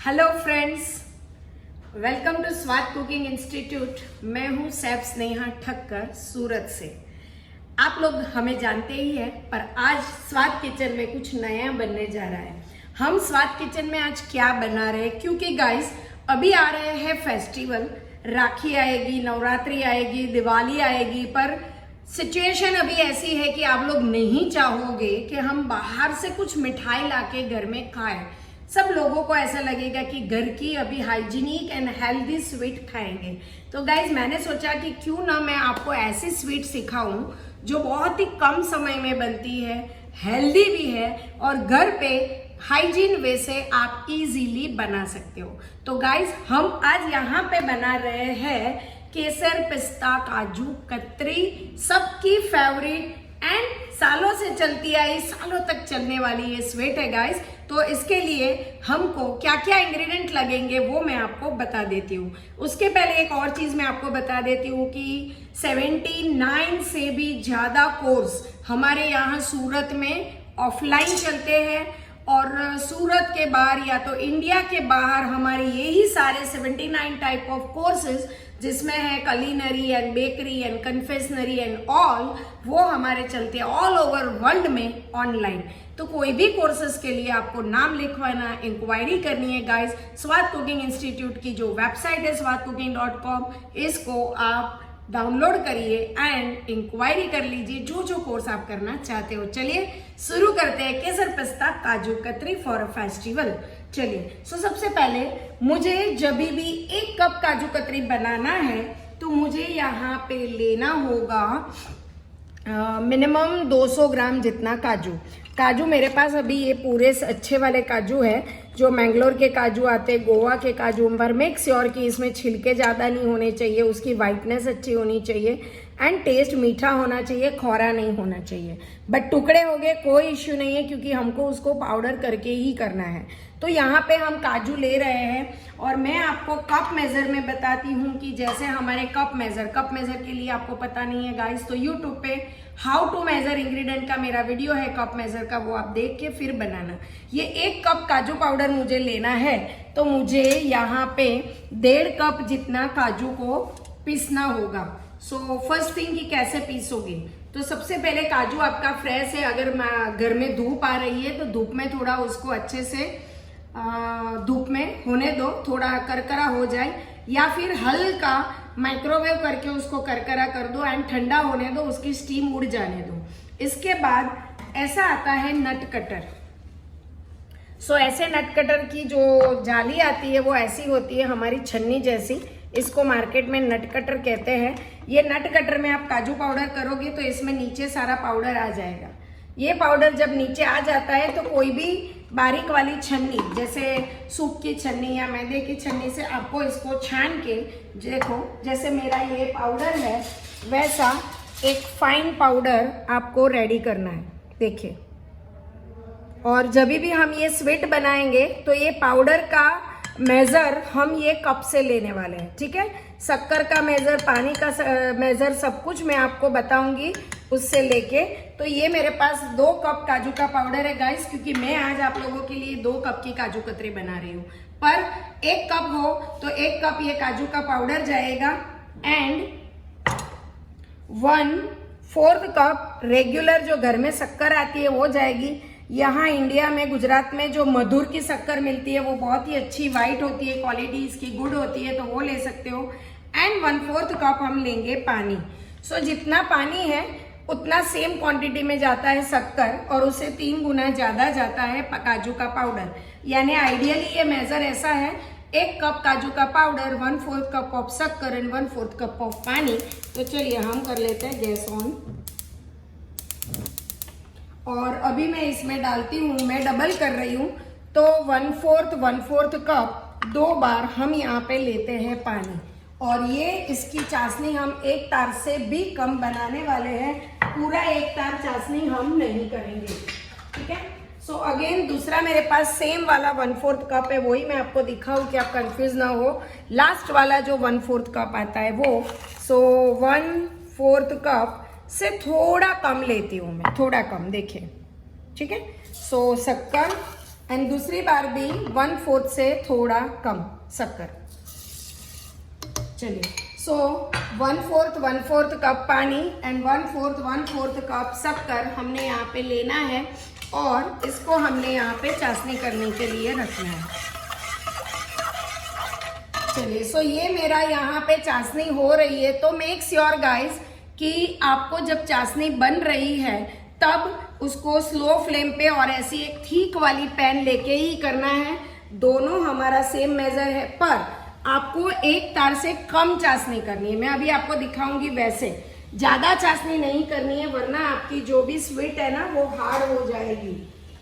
Hello friends, welcome to स्वाद cooking institute. मैं हूं सैफ स्नेहा ठक्कर सूरत से। आप लोग हमें जानते ही हैं, पर आज स्वाद किचन में कुछ नया बनने जा रहा है। हम स्वाद किचन में आज क्या बना रहे हैं, क्योंकि गाइस अभी आ रहे हैं फेस्टिवल, राखी आएगी, नवरात्रि आएगी, दिवाली आएगी, पर सिचुएशन अभी ऐसी है कि आप लोग नहीं चाहोगे कि हम बाहर से कुछ मिठाई लाके घर में खाएं। सब लोगों को ऐसा लगेगा कि घर की अभी हाइजीनिक एंड हेल्दी स्वीट खाएंगे। तो गाइज मैंने सोचा कि क्यों ना मैं आपको ऐसी स्वीट सिखाऊं जो बहुत ही कम समय में बनती है, हेल्दी भी है और घर पे हाइजीन वे से आप इजीली बना सकते हो। तो गाइज हम आज यहाँ पे बना रहे हैं केसर पिस्ता काजू कतरी, सबकी फेवरेट एंड सालों से चलती आई, सालों तक चलने वाली ये स्वीट है गाइस। तो इसके लिए हमको क्या क्या इंग्रेडिएंट लगेंगे वो मैं आपको बता देती हूँ। उसके पहले एक और चीज मैं आपको बता देती हूँ कि 79 से भी ज्यादा कोर्स हमारे यहाँ सूरत में ऑफलाइन चलते हैं और सूरत के बाहर या तो इंडिया के बाहर हमारे यही सारे 79 टाइप ऑफ कोर्सेज जिसमें है culinary and bakery and confectionery and all, वो हमारे चलते हैं ऑल ओवर वर्ल्ड में ऑनलाइन। तो कोई भी कोर्सेज के लिए आपको नाम लिखवाना, इंक्वायरी करनी है गाइस, स्वाद कुकिंग इंस्टीट्यूट की जो वेबसाइट है swadcooking.com, इसको आप डाउनलोड करिए एंड इंक्वायरी कर लीजिए जो जो कोर्स आप करना चाहते हो। चलिए शुरू करते हैं केसर पिस्ता काजू कतरी फॉर अ फेस्टिवल। चलिए सबसे पहले मुझे जब भी 1 कप काजू कतरी बनाना है तो मुझे यहाँ पे लेना होगा मिनिमम 200 ग्राम जितना काजू मेरे पास अभी ये पूरे अच्छे वाले काजू है, जो मैंगलोर के काजू आते, गोवा के काजू, पर मेक श्योर कि इसमें छिलके ज़्यादा नहीं होने चाहिए, उसकी वाइटनेस अच्छी होनी चाहिए एंड टेस्ट मीठा होना चाहिए, खौरा नहीं होना चाहिए। बट टुकड़े हो गए कोई इश्यू नहीं है, क्योंकि हमको उसको पाउडर करके ही करना है। तो यहाँ पे हम काजू ले रहे हैं और मैं आपको कप मेजर में बताती हूँ कि जैसे हमारे कप मेजर के लिए आपको पता नहीं है गाइस, तो यूट्यूब पे हाउ टू मेजर इंग्रेडिएंट का मेरा वीडियो है कप मेजर का, वो आप देख के फिर बनाना। ये 1 कप काजू पाउडर मुझे लेना है, तो मुझे यहाँ पे 1.5 कप जितना काजू को पीसना होगा। सो फर्स्ट थिंग कि कैसे पीसोगे, तो सबसे पहले काजू आपका फ्रेश है, अगर घर में धूप आ रही है तो धूप में थोड़ा उसको अच्छे से धूप में होने दो, थोड़ा करकरा हो जाए, या फिर हल्का माइक्रोवेव करके उसको करकरा कर दो एंड ठंडा होने दो, उसकी स्टीम उड़ जाने दो। इसके बाद ऐसा आता है नट कटर। ऐसे नट कटर की जो जाली आती है वो ऐसी होती है हमारी छन्नी जैसी, इसको मार्केट में नट कटर कहते हैं। ये नट कटर में आप काजू पाउडर करोगे तो इसमें नीचे सारा पाउडर आ जाएगा। ये पाउडर जब नीचे आ जाता है तो कोई भी बारीक वाली छन्नी, जैसे सूप की छन्नी या मैदे की छन्नी से आपको इसको छान के, देखो जैसे मेरा ये पाउडर है वैसा एक फाइन पाउडर आपको रेडी करना है, देखिए। और जब भी हम ये स्वीट बनाएंगे तो ये पाउडर का मेजर हम ये कप से लेने वाले हैं, ठीक है। शक्कर का मेजर, पानी का मेजर, सब कुछ मैं आपको बताऊंगी उससे लेके। तो ये मेरे पास 2 कप काजू का पाउडर है गाइस, क्योंकि मैं आज आप लोगों के लिए 2 कप की काजू कतरी बना रही हूँ। पर 1 कप हो तो 1 कप ये काजू का पाउडर जाएगा एंड 1/4 कप रेगुलर जो घर में शक्कर आती है वो जाएगी। यहाँ इंडिया में गुजरात में जो मधुर की शक्कर मिलती है वो बहुत ही अच्छी वाइट होती है, क्वालिटी इसकी गुड होती है, तो वो ले सकते हो। एंड 1/4 कप हम लेंगे पानी। जितना पानी है उतना सेम क्वांटिटी में जाता है शक्कर और उससे 3 गुना ज्यादा जाता है काजू का पाउडर। यानी आइडियली ये मेजर ऐसा है, 1 कप काजू का पाउडर, 1/4 कप ऑफ शक्कर एंड 1/4 कप ऑफ पानी। तो चलिए हम कर लेते हैं गैस ऑन। और अभी मैं इसमें डालती हूँ, मैं डबल कर रही हूँ, तो 1/4 कप 2 बार हम यहाँ पे लेते हैं पानी। और ये इसकी चाशनी हम 1 तार से भी कम बनाने वाले हैं, पूरा 1 तार चाशनी हम नहीं करेंगे, ठीक है। अगेन दूसरा मेरे पास सेम वाला 1/4 कप है, वही मैं आपको दिखाऊं कि आप कंफ्यूज ना हो। लास्ट वाला जो 1/4 कप आता है वो, 1/4 कप से थोड़ा कम लेती हूँ मैं, थोड़ा कम, देखिए, ठीक है। शक्कर एंड दूसरी बार भी 1/4 से थोड़ा कम शक्कर। चलिए, सो 1/4 कप पानी एंड 1/4 कप शक्कर हमने यहाँ पे लेना है और इसको हमने यहाँ पे चाशनी करने के लिए रखना है। चलिए, सो ये मेरा यहाँ पे चाशनी हो रही है। तो मेक श्योर गाइस कि आपको जब चाशनी बन रही है तब उसको स्लो फ्लेम पे और ऐसी एक ठीक वाली पैन लेके ही करना है। दोनों हमारा सेम मेजर है, पर आपको एक तार से कम चाशनी करनी है। मैं अभी आपको दिखाऊंगी वैसे, ज्यादा चाशनी नहीं करनी है वरना आपकी जो भी स्वीट है ना वो हार्ड हो जाएगी।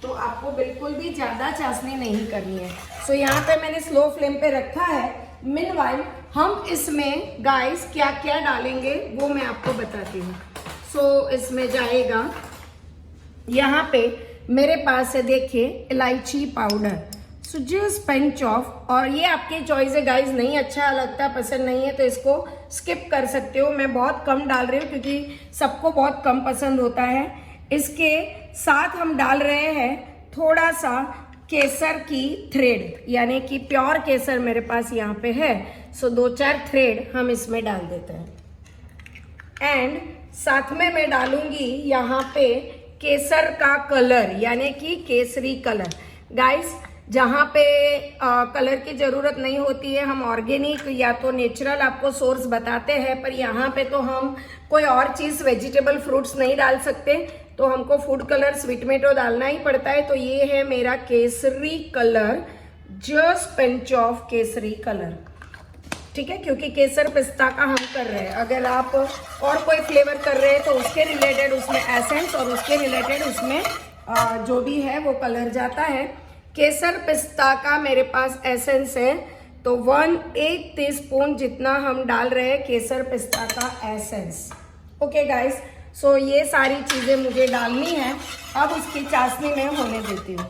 तो आपको बिल्कुल भी ज्यादा चाशनी नहीं करनी है। सो यहाँ पे मैंने स्लो फ्लेम पे रखा है। मीनवाइल हम इसमें गाइस क्या क्या डालेंगे वो मैं आपको बताती हूँ। सो इसमें जाएगा, यहाँ पे मेरे पास है देखिए इलायची powder, so just pinch of, और ये आपकी चॉइस है गाइस, नहीं अच्छा लगता, पसंद नहीं है तो इसको स्किप कर सकते हो। मैं बहुत कम डाल रही हूँ क्योंकि सबको बहुत कम पसंद होता है। इसके साथ हम डाल रहे हैं थोड़ा सा केसर की थ्रेड, यानी कि प्योर केसर मेरे पास यहाँ पे है। सो 2-4 थ्रेड हम इसमें डाल देते हैं। एंड साथ में मैं डालूंगी यहाँ पे केसर का कलर, यानी कि केसरी कलर। गाइस, जहाँ पे कलर की ज़रूरत नहीं होती है हम ऑर्गेनिक या तो नेचुरल आपको सोर्स बताते हैं, पर यहाँ पे तो हम कोई और चीज़ वेजिटेबल फ्रूट्स नहीं डाल सकते, तो हमको फूड कलर स्वीटमेटो डालना ही पड़ता है। तो ये है मेरा Kesari colour, just pinch of Kesari colour, ठीक है, क्योंकि केसर पिस्ता का हम कर रहे हैं। अगर आप और कोई फ्लेवर कर रहे हैं तो उसके रिलेटेड उसमें एसेंस और उसके रिलेटेड उसमें जो भी है वो कलर जाता है। केसर पिस्ता का मेरे पास एसेंस है, तो 1 टीस्पून जितना हम डाल रहे हैं केसर पिस्ता का एसेंस। ओके गाइस, सो ये सारी चीज़ें मुझे डालनी है। अब उसकी चाशनी में होने देती हूँ।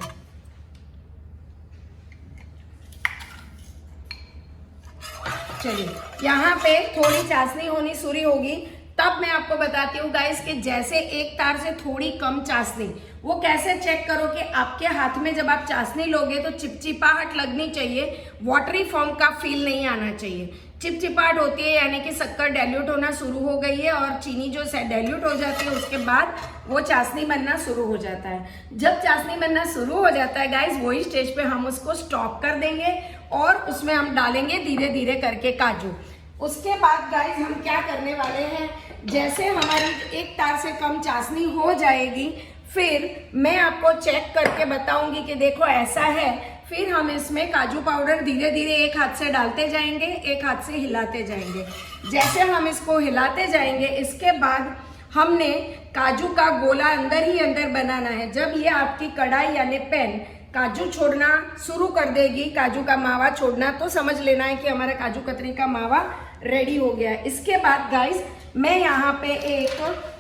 चलिए, यहाँ पे थोड़ी चाशनी होनी शुरू होगी तब मैं आपको बताती हूँ गाइस कि जैसे एक तार से थोड़ी कम चाशनी, वो कैसे चेक करो कि आपके हाथ में जब आप चाशनी लोगे तो चिपचिपाहट लगनी चाहिए, वाटरी फॉर्म का फील नहीं आना चाहिए। चिपचिपाहट होती है यानी कि शक्कर डाइल्यूट होना शुरू हो गई है और चीनी जो डाइल्यूट हो जाती है उसके बाद वो चाशनी बनना शुरू हो जाता है। जब चाशनी बनना शुरू हो जाता है गाइस, वही स्टेज पे हम उसको स्टॉप कर देंगे और उसमें हम डालेंगे धीरे धीरे करके काजू। उसके बाद गाइस हम क्या करने वाले हैं, जैसे हमारी एक तार से कम चाशनी हो जाएगी फिर मैं आपको चेक करके बताऊंगी कि देखो ऐसा है। फिर हम इसमें काजू पाउडर धीरे धीरे एक हाथ से डालते जाएंगे, एक हाथ से हिलाते जाएंगे। जैसे हम इसको हिलाते जाएंगे इसके बाद हमने काजू का गोला अंदर ही अंदर बनाना है। जब ये आपकी कढ़ाई यानी पैन काजू छोड़ना शुरू कर देगी, काजू का मावा छोड़ना, तो समझ लेना है कि हमारा काजू कतरी का मावा रेडी हो गया है। इसके बाद गाइस मैं यहाँ पे एक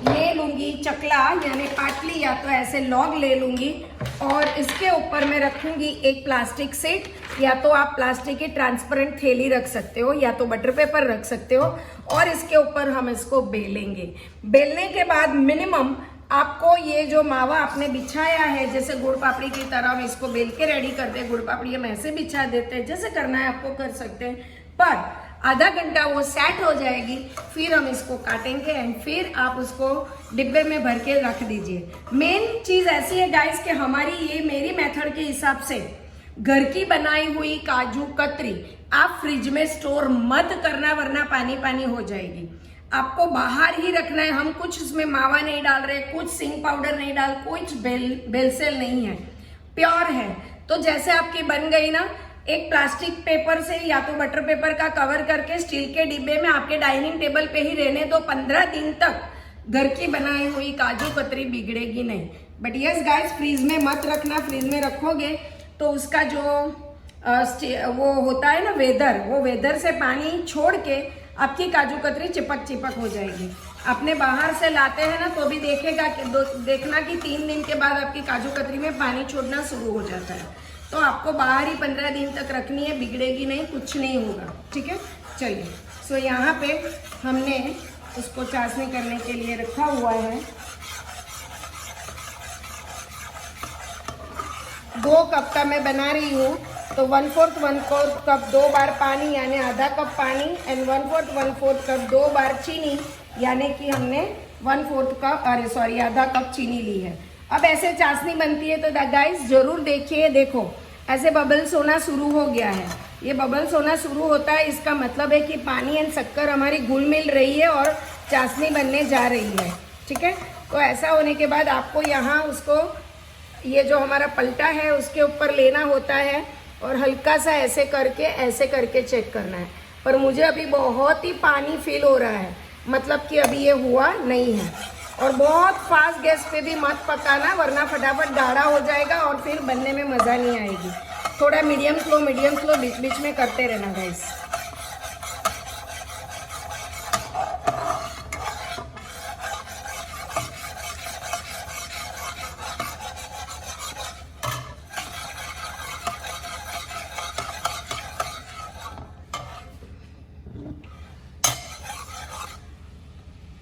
ले लूंगी चकला यानी पाटली या तो ऐसे लॉग ले लूंगी और इसके ऊपर मैं रखूंगी एक प्लास्टिक सेट, या तो आप प्लास्टिक की ट्रांसपेरेंट थैली रख सकते हो या तो बटर पेपर रख सकते हो, और इसके ऊपर हम इसको बेलेंगे। बेलने के बाद मिनिमम आपको ये जो मावा आपने बिछाया है, जैसे गुड़ पापड़ी की तरह हम इसको बेल के रेडी करते हैं, गुड़ पापड़ी हम ऐसे बिछा देते हैं, जैसे करना है आपको कर सकते हैं, पर आधा घंटा वो सेट हो जाएगी, फिर हम इसको काटेंगे एंड फिर आप उसको डिब्बे में भर के रख दीजिए। मेन चीज ऐसी है गाइस कि हमारी ये मेरी मेथड के हिसाब से घर की बनाई हुई काजू कतरी आप फ्रिज में स्टोर मत करना, वरना पानी पानी हो जाएगी। आपको बाहर ही रखना है। हम कुछ उसमें मावा नहीं डाल रहे, कुछ सिंग पाउडर नहीं डाल, कुछ बेलसेल नहीं है, प्योर है। तो जैसे आपकी बन गई ना, एक प्लास्टिक पेपर से या तो बटर पेपर का कवर करके स्टील के डिब्बे में आपके डाइनिंग टेबल पे ही रहने दो। 15 दिन तक घर की बनाई हुई काजू कतरी बिगड़ेगी नहीं। बट यस गाइस, फ्रीज में मत रखना, फ्रीज में रखोगे तो उसका जो वो होता है ना वेदर, वो वेदर से पानी छोड़ के आपकी काजू कतरी चिपक हो जाएगी। अपने बाहर से लाते हैं ना तो भी देखना कि 3 दिन के बाद आपकी काजू कतरी में पानी छोड़ना शुरू हो जाता है। तो आपको बाहर ही 15 दिन तक रखनी है, बिगड़ेगी नहीं, कुछ नहीं होगा, ठीक है। चलिए, सो यहाँ पे हमने उसको चाशनी करने के लिए रखा हुआ है। 2 कप का मैं बना रही हूँ, तो 1/4 कप 2 बार पानी यानी आधा कप पानी एंड 1/4 कप 2 बार चीनी यानी कि हमने 1/4 कप आधा कप चीनी ली है। अब ऐसे चाशनी बनती है तो गाइस जरूर देखिए। देखो ऐसे बबल्स होना शुरू हो गया है। ये बबल्स होना शुरू होता है, इसका मतलब है कि पानी एंड शक्कर हमारी घुल मिल रही है और चाशनी बनने जा रही है। ठीक है, तो ऐसा होने के बाद आपको यहाँ उसको ये जो हमारा पलटा है उसके ऊपर लेना होता है और हल्का सा ऐसे करके चेक करना है। पर मुझे अभी बहुत ही पानी फील हो रहा है, मतलब कि अभी ये हुआ नहीं है। और बहुत फास्ट गैस पे भी मत पकाना, वरना फटाफट गाढ़ा हो जाएगा और फिर बनने में मज़ा नहीं आएगी। थोड़ा मीडियम स्लो बीच बीच में करते रहना गाइस।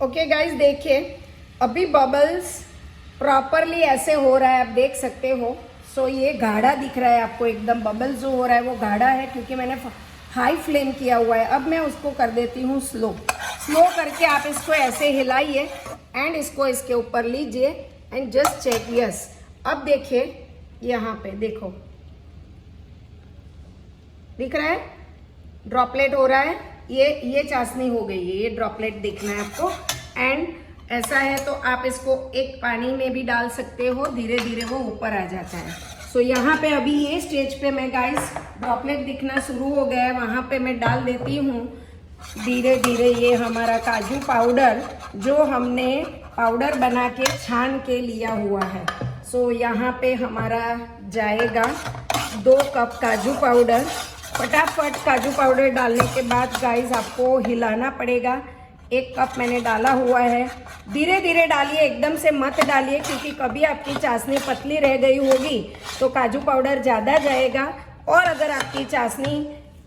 ओके गाइस, देखिए अभी बबल्स प्रॉपरली ऐसे हो रहा है, आप देख सकते हो। सो ये गाढ़ा दिख रहा है आपको एकदम। बबल्स जो हो रहा है वो गाढ़ा है क्योंकि मैंने हाई फ्लेम किया हुआ है। अब मैं उसको कर देती हूँ स्लो करके। आप इसको ऐसे हिलाइए एंड इसको इसके ऊपर लीजिए एंड जस्ट चेक। यस, अब देखिए यहाँ पे देखो, दिख रहा है ड्रॉपलेट हो रहा है। ये चाशनी हो गई है, ये ड्रॉपलेट दिखना है आपको। एंड ऐसा है तो आप इसको एक पानी में भी डाल सकते हो, धीरे धीरे वो ऊपर आ जाता है। सो यहाँ पे अभी ये स्टेज पे मैं गाइस ड्रॉपलेट दिखना शुरू हो गया है, वहाँ पे मैं डाल देती हूँ धीरे धीरे ये हमारा काजू पाउडर जो हमने पाउडर बना के छान के लिया हुआ है। सो यहाँ पे हमारा जाएगा 2 कप काजू पाउडर। फटाफट काजू पाउडर डालने के बाद गाइस आपको हिलाना पड़ेगा। 1 कप मैंने डाला हुआ है। धीरे धीरे डालिए, एकदम से मत डालिए क्योंकि कभी आपकी चाशनी पतली रह गई होगी तो काजू पाउडर ज़्यादा जाएगा, और अगर आपकी चाशनी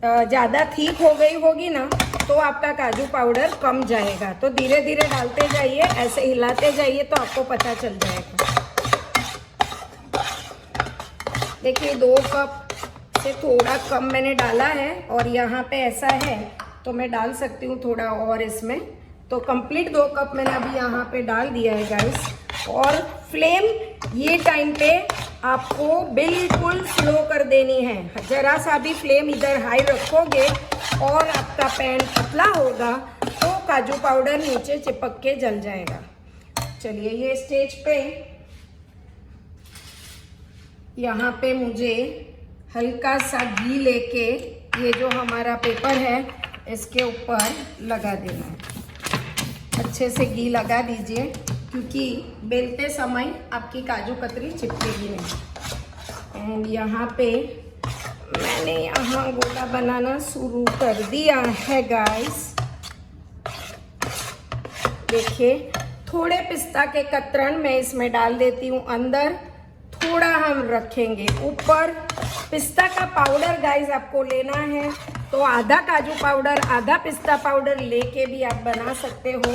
ज़्यादा ठीक हो गई होगी ना तो आपका काजू पाउडर कम जाएगा। तो धीरे धीरे डालते जाइए, ऐसे हिलाते जाइए तो आपको पता चल जाएगा। देखिए 2 कप से थोड़ा कम मैंने डाला है और यहाँ पे ऐसा है तो मैं डाल सकती हूँ थोड़ा और इसमें। तो कंप्लीट 2 कप मैंने अभी यहाँ पे डाल दिया है गाइस। और फ्लेम ये टाइम पे आपको बिल्कुल स्लो कर देनी है। जरा सा भी फ्लेम इधर हाई रखोगे और आपका पैन पतला होगा तो काजू पाउडर नीचे चिपक के जल जाएगा। चलिए ये स्टेज पे यहाँ पे मुझे हल्का सा घी लेके ये जो हमारा पेपर है इसके ऊपर लगा देना है। अच्छे से घी लगा दीजिए क्योंकि बेलते समय आपकी काजू कतरी चिपकेगी नहीं। एंड यहाँ पे मैंने यहाँ गोला बनाना शुरू कर दिया है गाइस। देखिए थोड़े पिस्ता के कतरन मैं इसमें डाल देती हूँ अंदर, थोड़ा हम रखेंगे ऊपर। पिस्ता का पाउडर गाइस आपको लेना है तो आधा काजू पाउडर आधा पिस्ता पाउडर लेके भी आप बना सकते हो।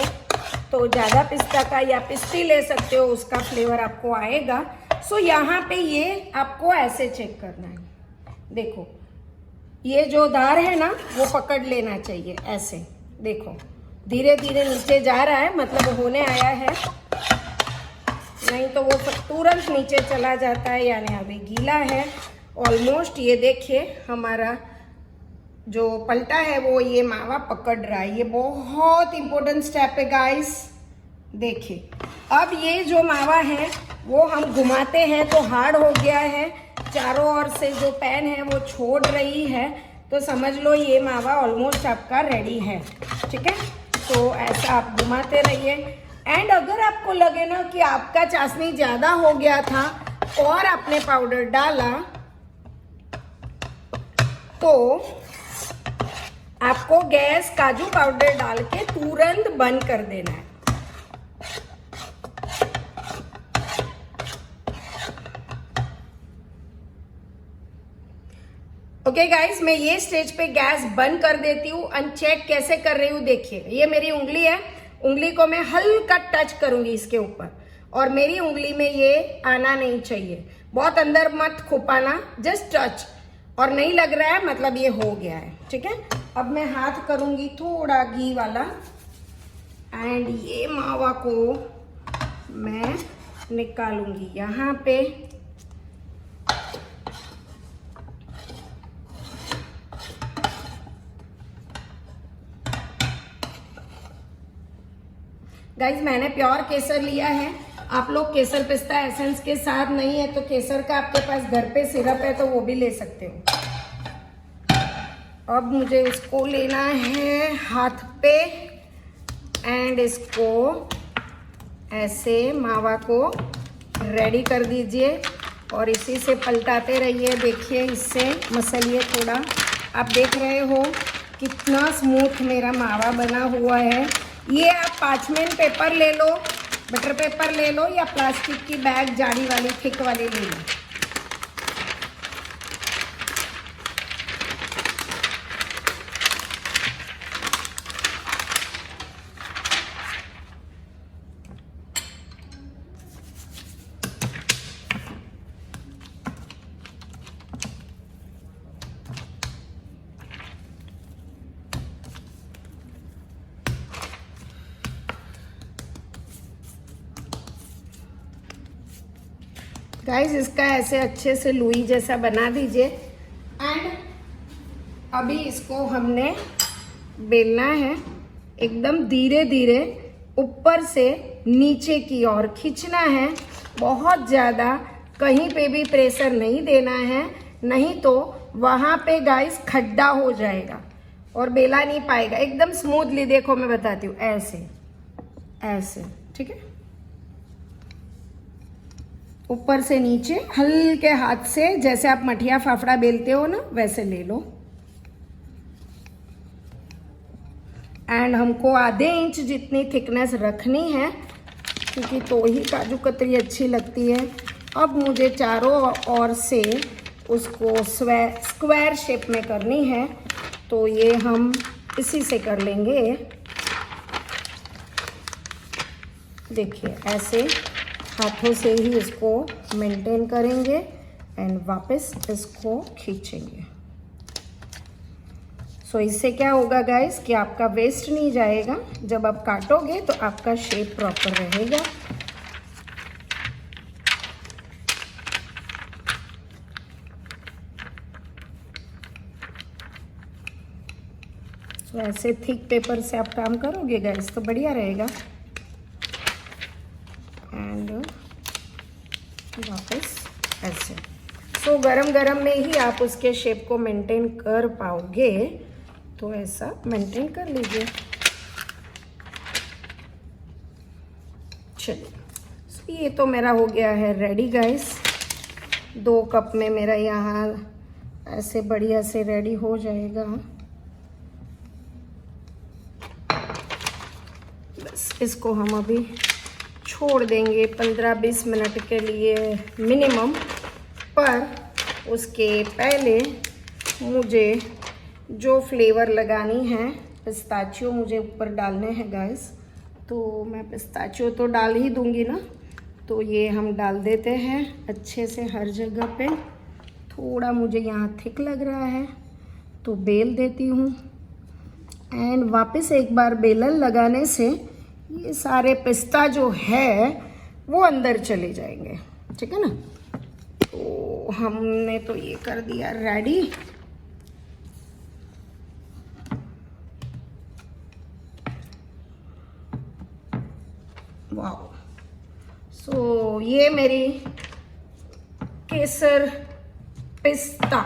तो ज़्यादा पिस्ता का या पिस्ती ले सकते हो, उसका फ्लेवर आपको आएगा। सो यहाँ पे ये आपको ऐसे चेक करना है। देखो ये जो दार है ना वो पकड़ लेना चाहिए ऐसे। देखो धीरे धीरे नीचे जा रहा है, मतलब होने आया है, नहीं तो वो तुरंत नीचे चला जाता है। यानी अभी गीला है ऑलमोस्ट। ये देखिए हमारा जो पलटा है वो ये मावा पकड़ रहा है। ये बहुत इंपॉर्टेंट स्टेप है गाइस। देखिए अब ये जो मावा है वो हम घुमाते हैं तो हार्ड हो गया है, चारों ओर से जो पैन है वो छोड़ रही है, तो समझ लो ये मावा ऑलमोस्ट आपका रेडी है। ठीक है, तो ऐसा आप घुमाते रहिए। एंड अगर आपको लगे ना कि आपका चाशनी ज़्यादा हो गया था और आपने पाउडर डाला तो आपको गैस काजू पाउडर डाल के तुरंत बंद कर देना है। ओके गाइस, मैं ये स्टेज पे गैस बंद कर देती हूँ। अनचेक कैसे कर रही हूँ देखिए, ये मेरी उंगली है, उंगली को मैं हल्का टच करूंगी इसके ऊपर और मेरी उंगली में ये आना नहीं चाहिए। बहुत अंदर मत खुपाना, जस्ट टच। और नहीं लग रहा है मतलब ये हो गया है, ठीक है। अब मैं हाथ करूंगी थोड़ा घी वाला एंड ये मावा को मैं निकालूंगी यहाँ पे। गाइज मैंने प्योर केसर लिया है। आप लोग केसर पिस्ता एसेंस के साथ नहीं है तो केसर का आपके पास घर पे सिरप है तो वो भी ले सकते हो। अब मुझे इसको लेना है हाथ पे एंड इसको ऐसे मावा को रेडी कर दीजिए और इसी से पलटाते रहिए। देखिए इससे मसलिए थोड़ा। आप देख रहे हो कितना स्मूथ मेरा मावा बना हुआ है। ये आप पार्चमेंट पेपर ले लो, बटर पेपर ले लो या प्लास्टिक की बैग जाली वाली थिक वाली ले लो। गाइस इसका ऐसे अच्छे से लुई जैसा बना दीजिए एंड अभी इसको हमने बेलना है। एकदम धीरे धीरे ऊपर से नीचे की ओर खींचना है, बहुत ज़्यादा कहीं पे भी प्रेशर नहीं देना है, नहीं तो वहाँ पे गाइस खड्डा हो जाएगा और बेला नहीं पाएगा। एकदम स्मूथली देखो मैं बताती हूँ, ऐसे ऐसे, ठीक है। ऊपर से नीचे हल्के हाथ से, जैसे आप मठिया फाफड़ा बेलते हो ना वैसे ले लो। एंड हमको आधे इंच जितनी थिकनेस रखनी है क्योंकि तो ही काजू कतरी अच्छी लगती है। अब मुझे चारों ओर से उसको स्क्वायर शेप में करनी है तो ये हम इसी से कर लेंगे। देखिए ऐसे हाथों से ही इसको मेंटेन करेंगे एंड वापस इसको खींचेंगे। सो इससे क्या होगा गाइस कि आपका वेस्ट नहीं जाएगा। जब आप काटोगे तो आपका शेप प्रॉपर रहेगा। सो ऐसे थिक पेपर से आप काम करोगे गाइस तो बढ़िया रहेगा। एंड वापस ऐसे। सो गरम गरम में ही आप उसके शेप को मेंटेन कर पाओगे तो ऐसा मेंटेन कर लीजिए। चलिए सो ये तो मेरा हो गया है रेडी गाइस। 2 कप में मेरा यहाँ ऐसे बढ़िया से रेडी हो जाएगा। बस इसको हम अभी छोड़ देंगे 15-20 मिनट के लिए मिनिमम। पर उसके पहले मुझे जो फ्लेवर लगानी है, पिस्ताचियो मुझे ऊपर डालने हैं गाइस। तो मैं पिस्ताचियो तो डाल ही दूंगी ना, तो ये हम डाल देते हैं अच्छे से हर जगह पे। थोड़ा मुझे यहाँ थिक लग रहा है तो बेल देती हूँ एंड वापस एक बार बेलन लगाने से ये सारे पिस्ता जो है वो अंदर चले जाएंगे, ठीक है ना। तो हमने तो ये कर दिया रेडी। वाओ। सो ये मेरी केसर पिस्ता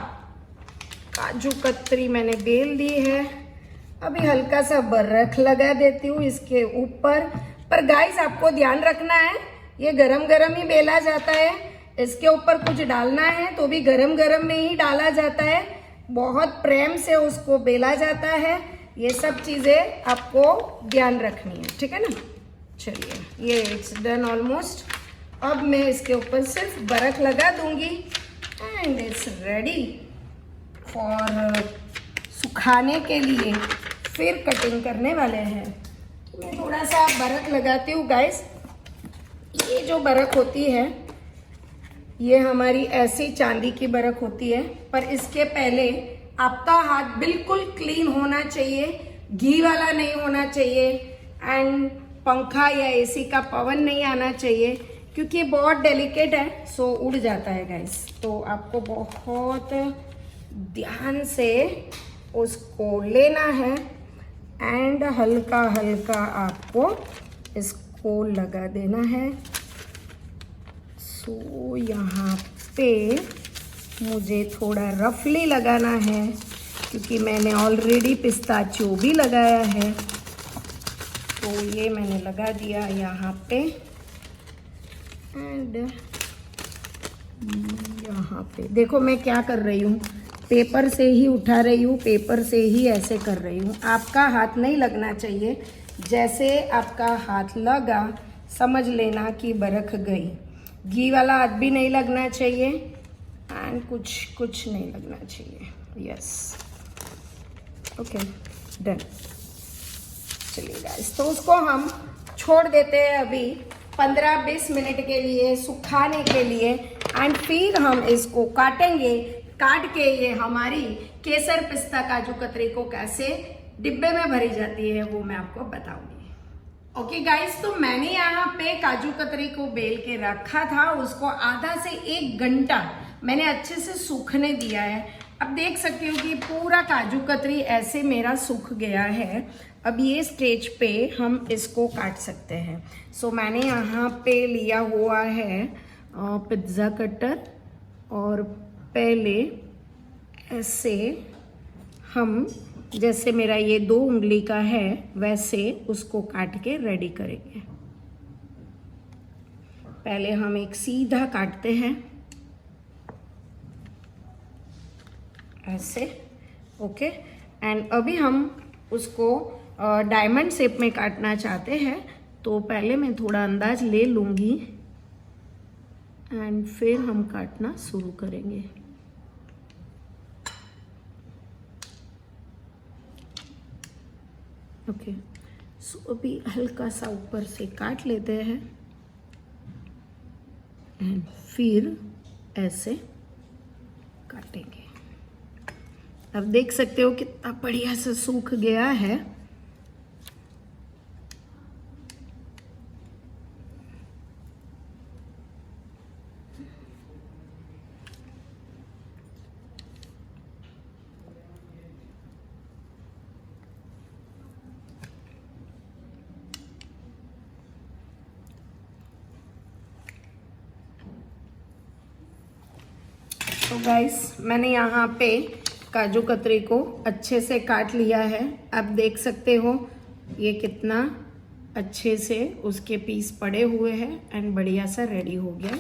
काजू कतरी मैंने बेल दी है। अभी हल्का सा बर्फ लगा देती हूँ इसके ऊपर। पर गाइस आपको ध्यान रखना है ये गरम गरम ही बेला जाता है। इसके ऊपर कुछ डालना है तो भी गरम गरम में ही डाला जाता है। बहुत प्रेम से उसको बेला जाता है। ये सब चीज़ें आपको ध्यान रखनी है, ठीक है ना। चलिए ये इट्स डन ऑलमोस्ट। अब मैं इसके ऊपर सिर्फ बर्फ लगा दूंगी एंड इट्स रेडी फॉर सुखाने के लिए। फिर कटिंग करने वाले हैं। मैं थोड़ा सा बर्फ लगाती हूँ गाइस। ये जो बर्फ होती है ये हमारी ऐसी चांदी की बरख होती है, पर इसके पहले आपका हाथ बिल्कुल क्लीन होना चाहिए, घी वाला नहीं होना चाहिए एंड पंखा या एसी का पवन नहीं आना चाहिए, क्योंकि ये बहुत डेलिकेट है, सो उड़ जाता है गाइस। तो आपको बहुत ध्यान से उसको लेना है एंड हल्का हल्का आपको इसको लगा देना है। सो यहाँ पे मुझे थोड़ा रफली लगाना है, क्योंकि मैंने ऑलरेडी पिस्ताचियो भी लगाया है। तो ये मैंने लगा दिया यहाँ पे एंड यहाँ पे देखो मैं क्या कर रही हूँ, पेपर से ही उठा रही हूँ, पेपर से ही ऐसे कर रही हूँ। आपका हाथ नहीं लगना चाहिए, जैसे आपका हाथ लगा समझ लेना कि बरख गई। घी वाला हाथ भी नहीं लगना चाहिए एंड कुछ नहीं लगना चाहिए। Yes, okay, done. चलिए गाइस, तो उसको हम छोड़ देते हैं अभी 15-20 मिनट के लिए सुखाने के लिए एंड फिर हम इसको काटेंगे। काट के ये हमारी केसर पिस्ता काजू कतरी को कैसे डिब्बे में भरी जाती है वो मैं आपको बताऊंगी। ओके गाइस, तो मैंने यहाँ पे काजू कतरी को बेल के रखा था, उसको आधा से 1 घंटा मैंने अच्छे से सूखने दिया है। अब देख सकते हो कि पूरा काजू कतरी ऐसे मेरा सूख गया है। अब ये स्टेज पे हम इसको काट सकते हैं। सो मैंने यहाँ पे लिया हुआ है पिज्ज़ा कटर और पहले ऐसे हम, जैसे मेरा ये 2 उंगली का है वैसे उसको काट के रेडी करेंगे। पहले हम एक सीधा काटते हैं ऐसे, ओके। एंड अभी हम उसको डायमंड शेप में काटना चाहते हैं, तो पहले मैं थोड़ा अंदाज ले लूँगी एंड फिर हम काटना शुरू करेंगे। ओके, सो अभी हल्का सा ऊपर से काट लेते हैं एंड फिर ऐसे काटेंगे। अब देख सकते हो कितना बढ़िया से सूख गया है। तो गाइस, मैंने यहाँ पे काजू कतरी को अच्छे से काट लिया है। आप देख सकते हो ये कितना अच्छे से उसके पीस पड़े हुए हैं एंड बढ़िया सा रेडी हो गया।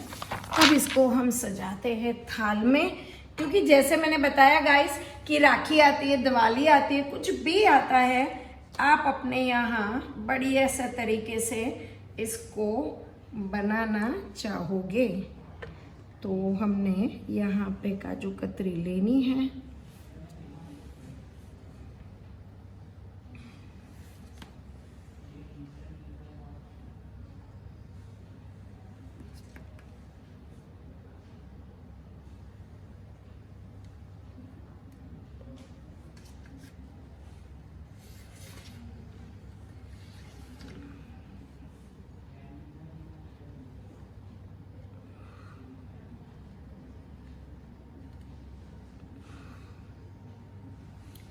अब इसको हम सजाते हैं थाल में, क्योंकि जैसे मैंने बताया गाइस कि राखी आती है, दिवाली आती है, कुछ भी आता है, आप अपने यहाँ बढ़िया सा तरीके से इसको बनाना चाहोगे तो हमने यहाँ पे काजू कतरी लेनी है।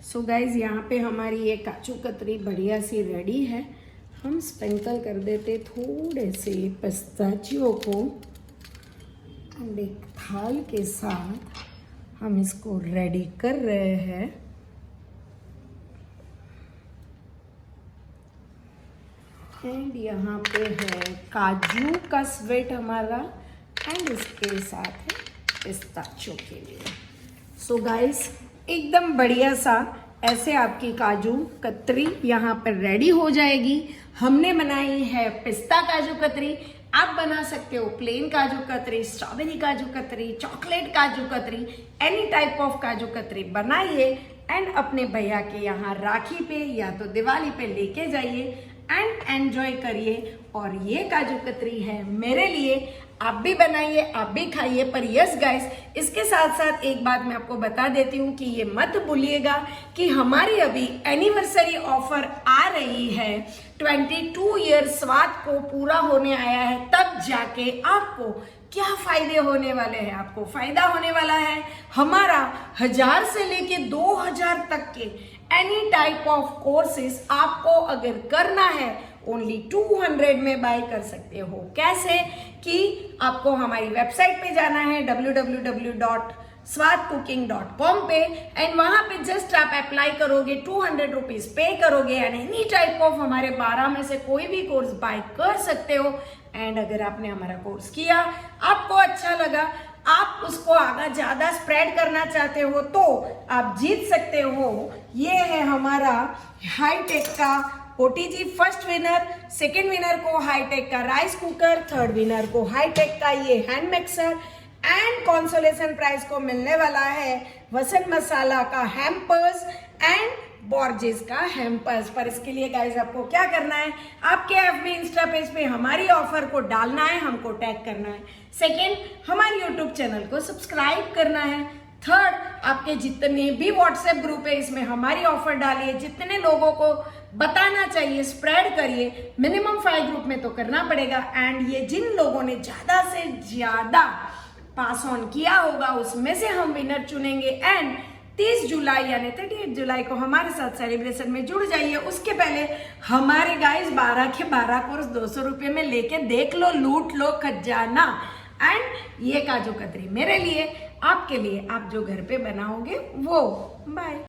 सो गाइज, यहाँ पे हमारी ये काजू कतरी बढ़िया सी रेडी है। हम स्प्रिंकल कर देते थोड़े से पिस्ताचियो को एंड एक थाल के साथ हम इसको रेडी कर रहे हैं। एंड यहाँ पे है काजू का स्वीट हमारा एंड इसके साथ है पिस्ताचियो के लिए। सो गाइस, एकदम बढ़िया सा ऐसे आपकी काजू कतरी यहाँ पर रेडी हो जाएगी। हमने बनाई है पिस्ता काजू कतरी। आप बना सकते हो प्लेन काजू कतरी, स्ट्रॉबेरी काजू कतरी, चॉकलेट काजू कतरी, एनी टाइप ऑफ काजू कतरी बनाइए एंड अपने भैया के यहाँ राखी पे या तो दिवाली पे लेके जाइए एंड एंजॉय करिए। और ये काजू कतरी है मेरे लिए आप भी बनाइए, आप भी खाइए। पर यस गाइस, इसके साथ साथ एक बात मैं आपको बता देती हूँ कि ये मत भूलिएगा कि हमारी अभी एनिवर्सरी ऑफर आ रही है। 22 ईयर्स स्वाद को पूरा होने आया है, तब जाके आपको क्या फायदे होने वाले हैं। आपको फायदा होने वाला है हमारा 1000 से लेके 2000 तक के एनी टाइप ऑफ कोर्सेस आपको अगर करना है ओनली 200 में बाय कर सकते हो। कैसे कि आपको हमारी वेबसाइट पे जाना है www.swadcooking.com पे, एंड वहां पे जस्ट आप अप्लाई करोगे, 200 रुपीज पे करोगे एंड एनी टाइप ऑफ हमारे 12 में से कोई भी कोर्स बाय कर सकते हो। एंड अगर आपने हमारा कोर्स किया, आपको अच्छा लगा, आप उसको आगे ज्यादा स्प्रेड करना चाहते हो तो आप जीत सकते हो। ये है हमारा हाईटेक का OTG first winner, second winner को हाईटेक का राइस कुकर, थर्ड विनर को हाईटेक का ये hand mixer, and consolation prize को मिलने वाला है वसन मसाला का हैम्पर्स एंड बॉर्जेस का हैम्पर्स। पर इसके लिए गाइज आपको क्या करना है, आपके FB इंस्टा पेज पे हमारी ऑफर को डालना है, हमको टैग करना है। सेकेंड, हमारे यूट्यूब चैनल को सब्सक्राइब करना है। थर्ड, आपके जितने भी व्हाट्सएप ग्रुप है इसमें हमारी ऑफर डालिए, जितने लोगों को बताना चाहिए स्प्रेड करिए। मिनिमम 5 ग्रुप में तो करना पड़ेगा। एंड ये जिन लोगों ने ज्यादा से ज्यादा पास ऑन किया होगा उसमें से हम विनर चुनेंगे। एंड 30 जुलाई यानी 38 जुलाई को हमारे साथ सेलिब्रेशन में जुड़ जाइए। उसके पहले हमारे गाइस 12 के 12 कोर्स 200 रुपये में लेके देख लो, लूट लो खजाना। एंड ये काजू कतरी मेरे लिए, आपके लिए, आप जो घर पे बनाओगे वो। बाय।